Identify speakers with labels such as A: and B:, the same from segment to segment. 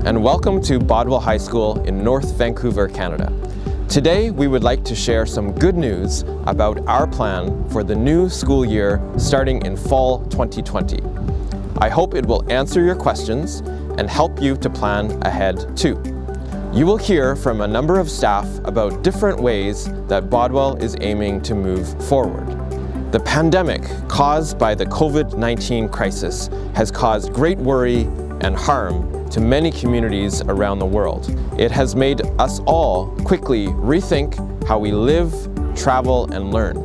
A: and welcome to Bodwell High School in North Vancouver, Canada. Today we would like to share some good news about our plan for the new school year starting in fall 2020. I hope it will answer your questions and help you to plan ahead too. You will hear from a number of staff about different ways that Bodwell is aiming to move forward. The pandemic caused by the COVID-19 crisis has caused great worry and harm to many communities around the world. It has made us all quickly rethink how we live, travel, and learn.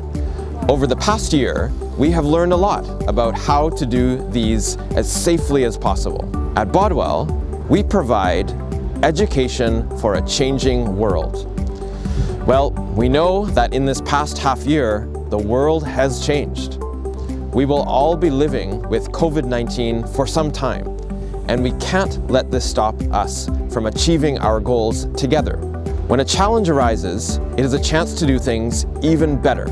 A: Over the past year, we have learned a lot about how to do these as safely as possible. At Bodwell, we provide education for a changing world. Well, we know that in this past half year, the world has changed. We will all be living with COVID-19 for some time, and we can't let this stop us from achieving our goals together. When a challenge arises, it is a chance to do things even better.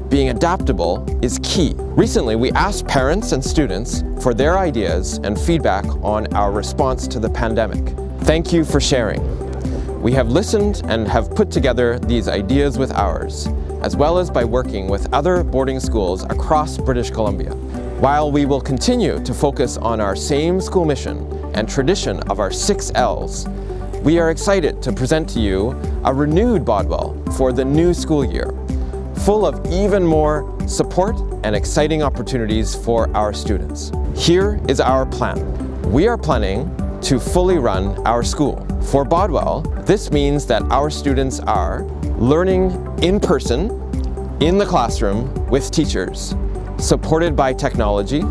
A: Being adaptable is key. Recently, we asked parents and students for their ideas and feedback on our response to the pandemic. Thank you for sharing. We have listened and have put together these ideas with ours, as well as by working with other boarding schools across British Columbia. While we will continue to focus on our same school mission and tradition of our 6 L's, we are excited to present to you a renewed Bodwell for the new school year, full of even more support and exciting opportunities for our students. Here is our plan. We are planning to fully run our school. For Bodwell, this means that our students are learning in person, in the classroom with teachers, supported by technology,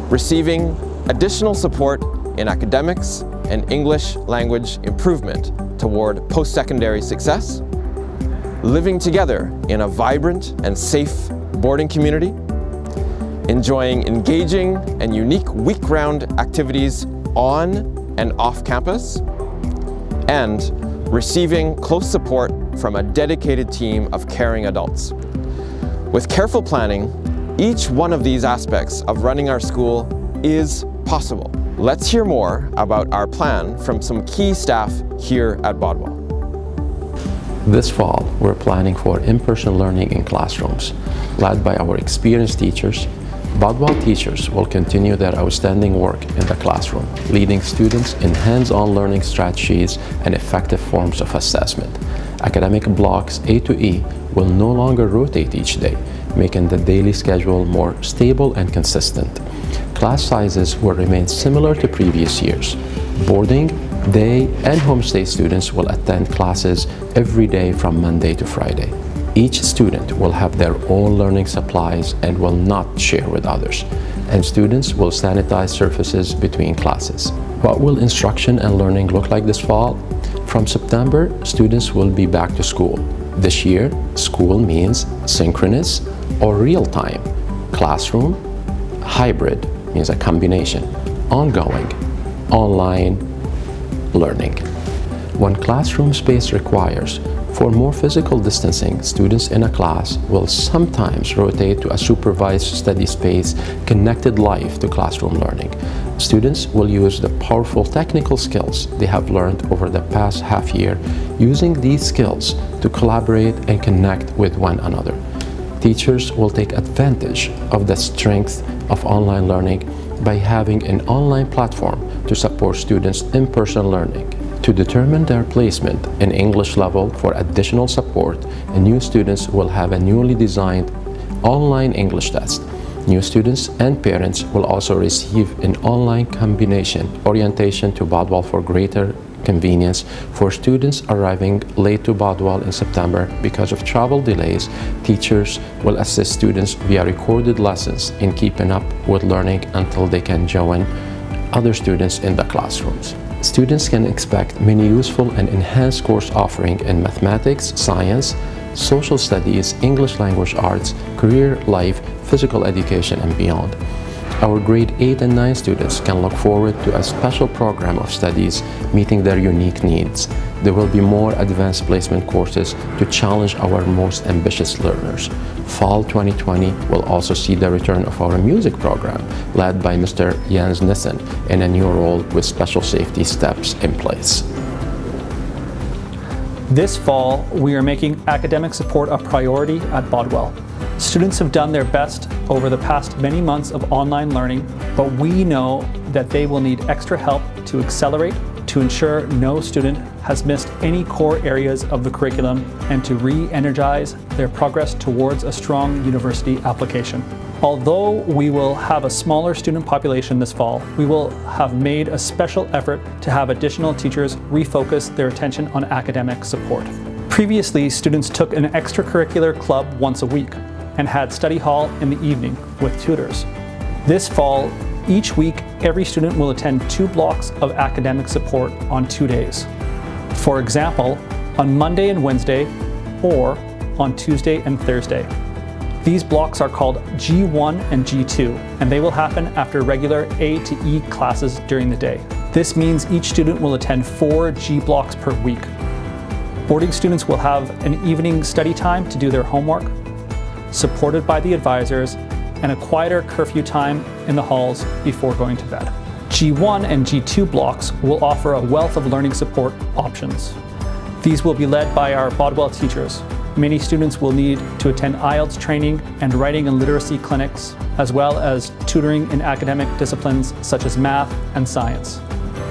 A: receiving additional support in academics and English language improvement toward post-secondary success, living together in a vibrant and safe boarding community, enjoying engaging and unique week-round activities on and off campus, and receiving close support from a dedicated team of caring adults. With careful planning, each one of these aspects of running our school is possible. Let's hear more about our plan from some key staff here at Bodwell.
B: This fall, we're planning for in-person learning in classrooms. Led by our experienced teachers, Bodwell teachers will continue their outstanding work in the classroom, leading students in hands-on learning strategies and effective forms of assessment. Academic blocks A to E will no longer rotate each day, making the daily schedule more stable and consistent. Class sizes will remain similar to previous years. Boarding, day, and homestay students will attend classes every day from Monday to Friday. Each student will have their own learning supplies and will not share with others, and students will sanitize surfaces between classes. What will instruction and learning look like this fall? From September, students will be back to school. This year, school means synchronous or real-time, classroom, hybrid means a combination, ongoing, online learning. When classroom space requires for more physical distancing, students in a class will sometimes rotate to a supervised study space connected live to classroom learning. Students will use the powerful technical skills they have learned over the past half year, using these skills to collaborate and connect with one another. Teachers will take advantage of the strength of online learning by having an online platform to support students' in-person learning. To determine their placement in English level for additional support, new students will have a newly designed online English test. New students and parents will also receive an online combination orientation to Bodwell for greater convenience. For students arriving late to Bodwell in September because of travel delays, teachers will assist students via recorded lessons in keeping up with learning until they can join other students in the classrooms. Students can expect many useful and enhanced course offering in mathematics, science, social studies, English language arts, career, life, physical education, and beyond. Our grade 8 and 9 students can look forward to a special program of studies meeting their unique needs. There will be more advanced placement courses to challenge our most ambitious learners. Fall 2020 will also see the return of our music program, led by Mr. Jens Nissen, in a new role with special safety steps in place.
C: This fall, we are making academic support a priority at Bodwell. Students have done their best over the past many months of online learning, but we know that they will need extra help to accelerate, to ensure no student has missed any core areas of the curriculum, and to re-energize their progress towards a strong university application. Although we will have a smaller student population this fall, we will have made a special effort to have additional teachers refocus their attention on academic support. Previously, students took an extracurricular club once a week and had study hall in the evening with tutors. This fall, each week, every student will attend 2 blocks of academic support on 2 days. For example, on Monday and Wednesday, or on Tuesday and Thursday. These blocks are called G1 and G2, and they will happen after regular A to E classes during the day. This means each student will attend 4 G blocks per week. Boarding students will have an evening study time to do their homework, supported by the advisors, and a quieter curfew time in the halls before going to bed. G1 and G2 blocks will offer a wealth of learning support options. These will be led by our Bodwell teachers. Many students will need to attend IELTS training and writing and literacy clinics, as well as tutoring in academic disciplines such as math and science.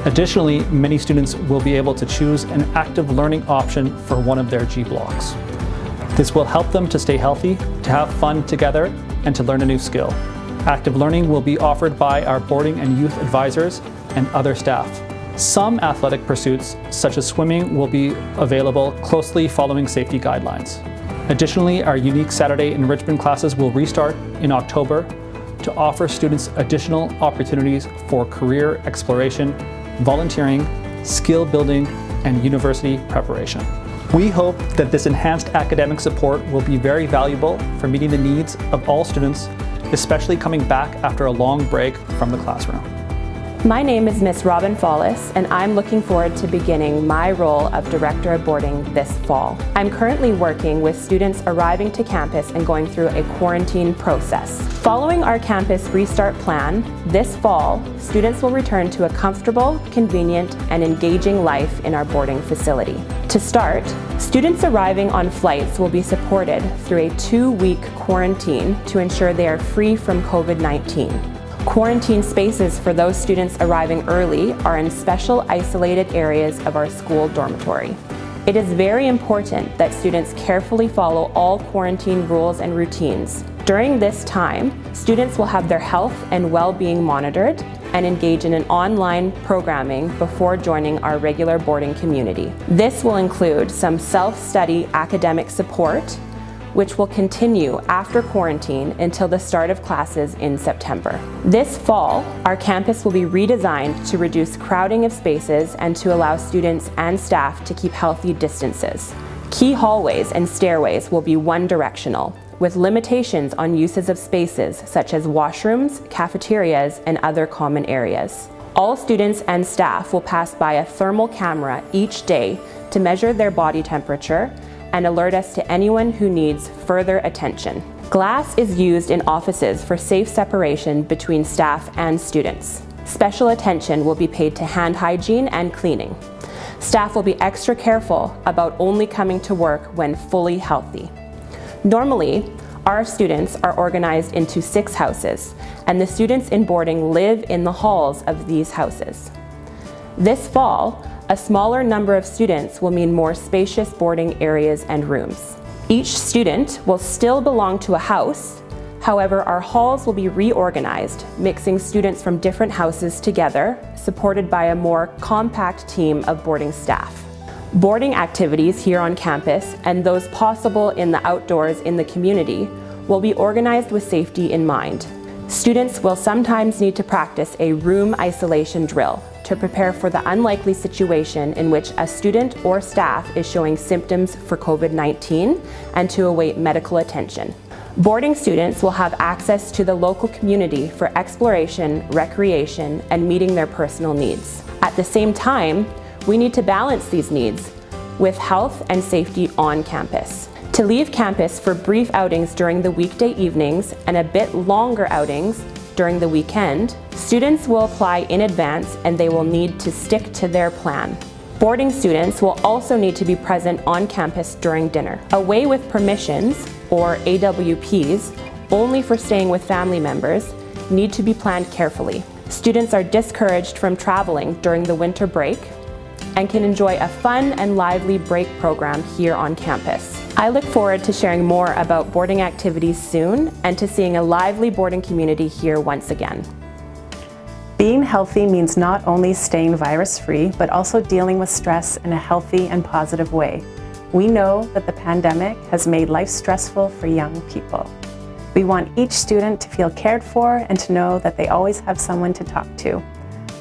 C: Additionally, many students will be able to choose an active learning option for one of their G blocks. This will help them to stay healthy, to have fun together, and to learn a new skill. Active learning will be offered by our boarding and youth advisors and other staff. Some athletic pursuits, such as swimming, will be available closely following safety guidelines. Additionally, our unique Saturday enrichment classes will restart in October to offer students additional opportunities for career exploration, volunteering, skill building, and university preparation. We hope that this enhanced academic support will be very valuable for meeting the needs of all students, especially coming back after a long break from the classroom.
D: My name is Miss Robin Follis, and I'm looking forward to beginning my role of Director of Boarding this fall. I'm currently working with students arriving to campus and going through a quarantine process. Following our campus restart plan, this fall, students will return to a comfortable, convenient, and engaging life in our boarding facility. To start, students arriving on flights will be supported through a 2-week quarantine to ensure they are free from COVID-19. Quarantine spaces for those students arriving early are in special isolated areas of our school dormitory. It is very important that students carefully follow all quarantine rules and routines. During this time, students will have their health and well-being monitored and engage in an online programming before joining our regular boarding community. This will include some self-study academic support, which will continue after quarantine until the start of classes in September. This fall, our campus will be redesigned to reduce crowding of spaces and to allow students and staff to keep healthy distances. Key hallways and stairways will be one-directional, with limitations on uses of spaces such as washrooms, cafeterias, and other common areas. All students and staff will pass by a thermal camera each day to measure their body temperature and alert us to anyone who needs further attention. Glass is used in offices for safe separation between staff and students. Special attention will be paid to hand hygiene and cleaning. Staff will be extra careful about only coming to work when fully healthy. Normally, our students are organized into 6 houses, and the students in boarding live in the halls of these houses. This fall, a smaller number of students will mean more spacious boarding areas and rooms. Each student will still belong to a house. However, our halls will be reorganized, mixing students from different houses together, supported by a more compact team of boarding staff. Boarding activities here on campus and those possible in the outdoors in the community will be organized with safety in mind. Students will sometimes need to practice a room isolation drill to prepare for the unlikely situation in which a student or staff is showing symptoms for COVID-19 and to await medical attention. Boarding students will have access to the local community for exploration, recreation, and meeting their personal needs. At the same time, we need to balance these needs with health and safety on campus. To leave campus for brief outings during the weekday evenings and a bit longer outings during the weekend, students will apply in advance and they will need to stick to their plan. Boarding students will also need to be present on campus during dinner. Away with permissions, or AWPs, only for staying with family members, need to be planned carefully. Students are discouraged from traveling during the winter break and can enjoy a fun and lively break program here on campus. I look forward to sharing more about boarding activities soon and to seeing a lively boarding community here once again. Being healthy means not only staying virus-free, but also dealing with stress in a healthy and positive way. We know that the pandemic has made life stressful for young people. We want each student to feel cared for and to know that they always have someone to talk to.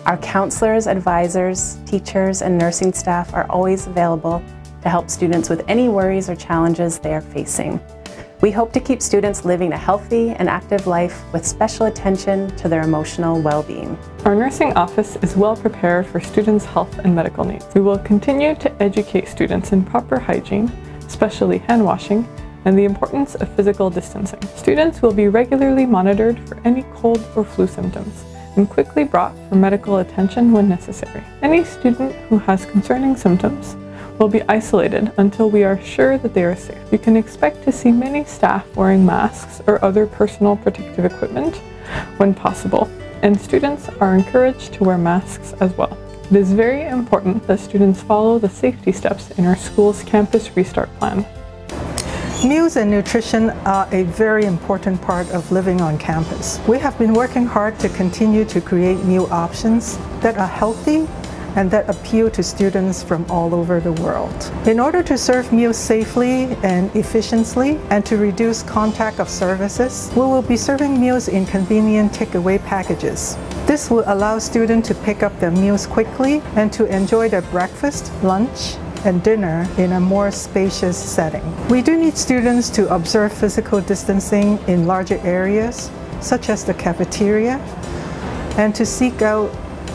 D: Our counselors, advisors, teachers, and nursing staff are always available to help students with any worries or challenges they are facing. We hope to keep students living a healthy and active life with special attention to their emotional well-being.
E: Our nursing office is well prepared for students' health and medical needs. We will continue to educate students in proper hygiene, especially hand washing, and the importance of physical distancing. Students will be regularly monitored for any cold or flu symptoms and quickly brought for medical attention when necessary. Any student who has concerning symptoms will be isolated until we are sure that they are safe. You can expect to see many staff wearing masks or other personal protective equipment when possible, and students are encouraged to wear masks as well. It is very important that students follow the safety steps in our school's campus restart plan.
F: Meals and nutrition are a very important part of living on campus. We have been working hard to continue to create meal options that are healthy and that appeal to students from all over the world. In order to serve meals safely and efficiently and to reduce contact of services, we will be serving meals in convenient takeaway packages. This will allow students to pick up their meals quickly and to enjoy their breakfast, lunch, and dinner in a more spacious setting. We do need students to observe physical distancing in larger areas, such as the cafeteria, and to seek out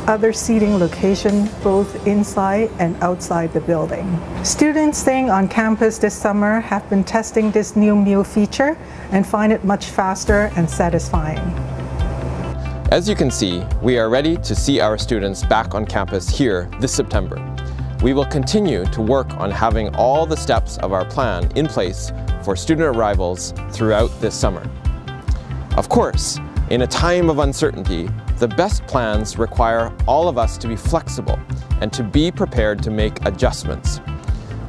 F: other seating locations both inside and outside the building. Students staying on campus this summer have been testing this new meal feature and find it much faster and satisfying.
A: As you can see, we are ready to see our students back on campus here this September. We will continue to work on having all the steps of our plan in place for student arrivals throughout this summer. Of course, in a time of uncertainty, the best plans require all of us to be flexible and to be prepared to make adjustments.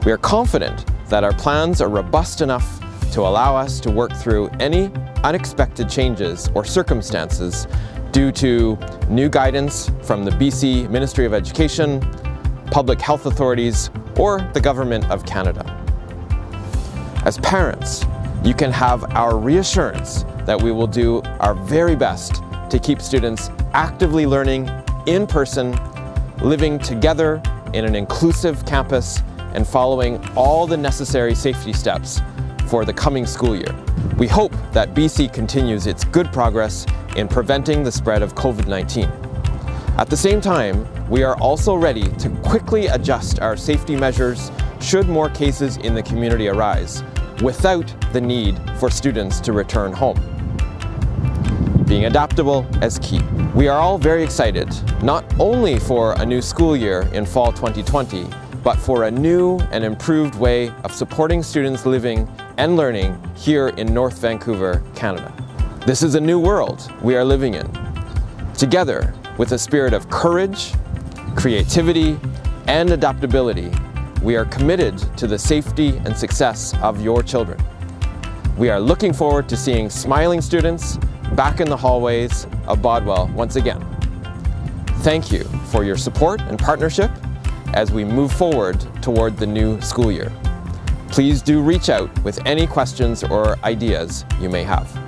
A: We are confident that our plans are robust enough to allow us to work through any unexpected changes or circumstances due to new guidance from the BC Ministry of Education, public health authorities, or the Government of Canada. As parents, you can have our reassurance that we will do our very best to keep students actively learning in person, living together in an inclusive campus, and following all the necessary safety steps for the coming school year. We hope that BC continues its good progress in preventing the spread of COVID-19. At the same time, we are also ready to quickly adjust our safety measures should more cases in the community arise, without the need for students to return home. Being adaptable is key. We are all very excited, not only for a new school year in fall 2020, but for a new and improved way of supporting students living and learning here in North Vancouver, Canada. This is a new world we are living in. Together, with a spirit of courage, creativity, and adaptability, we are committed to the safety and success of your children. We are looking forward to seeing smiling students back in the hallways of Bodwell once again. Thank you for your support and partnership as we move forward toward the new school year. Please do reach out with any questions or ideas you may have.